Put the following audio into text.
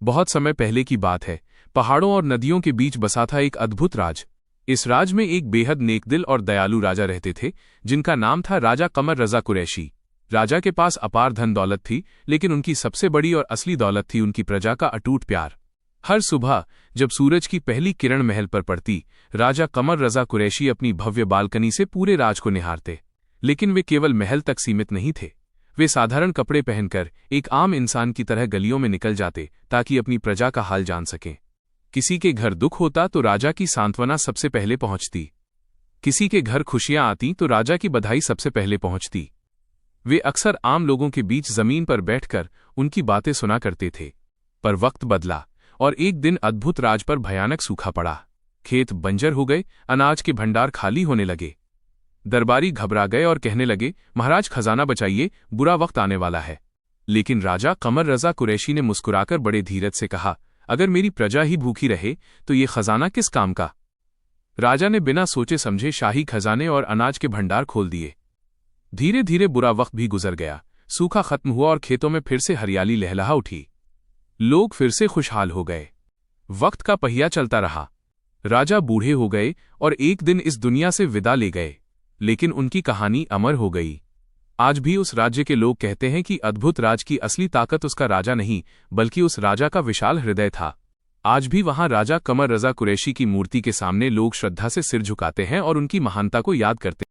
बहुत समय पहले की बात है। पहाड़ों और नदियों के बीच बसा था एक अद्भुत राज। इस राज में एक बेहद नेकदिल और दयालु राजा रहते थे, जिनका नाम था राजा कमर रजा कुरैशी। राजा के पास अपार धन दौलत थी, लेकिन उनकी सबसे बड़ी और असली दौलत थी उनकी प्रजा का अटूट प्यार। हर सुबह जब सूरज की पहली किरण महल पर पड़ती, राजा कमर रजा कुरैशी अपनी भव्य बालकनी से पूरे राज को निहारते। लेकिन वे केवल महल तक सीमित नहीं थे। वे साधारण कपड़े पहनकर एक आम इंसान की तरह गलियों में निकल जाते, ताकि अपनी प्रजा का हाल जान सकें। किसी के घर दुख होता तो राजा की सांत्वना सबसे पहले पहुंचती। किसी के घर खुशियां आती तो राजा की बधाई सबसे पहले पहुंचती। वे अक्सर आम लोगों के बीच जमीन पर बैठकर उनकी बातें सुना करते थे। पर वक्त बदला और एक दिन अद्भुत राज पर भयानक सूखा पड़ा। खेत बंजर हो गए, अनाज के भंडार खाली होने लगे। दरबारी घबरा गए और कहने लगे, महाराज खजाना बचाइए, बुरा वक्त आने वाला है। लेकिन राजा कमर रजा कुरैशी ने मुस्कुराकर बड़े धीरज से कहा, अगर मेरी प्रजा ही भूखी रहे तो ये खजाना किस काम का। राजा ने बिना सोचे समझे शाही खजाने और अनाज के भंडार खोल दिए। धीरे धीरे बुरा वक्त भी गुजर गया। सूखा खत्म हुआ और खेतों में फिर से हरियाली लहलहा उठी। लोग फिर से खुशहाल हो गए। वक्त का पहिया चलता रहा। राजा बूढ़े हो गए और एक दिन इस दुनिया से विदा ले गए, लेकिन उनकी कहानी अमर हो गई। आज भी उस राज्य के लोग कहते हैं कि अद्भुत राज की असली ताकत उसका राजा नहीं, बल्कि उस राजा का विशाल हृदय था। आज भी वहां राजा कमर रजा कुरैशी की मूर्ति के सामने लोग श्रद्धा से सिर झुकाते हैं और उनकी महानता को याद करते हैं।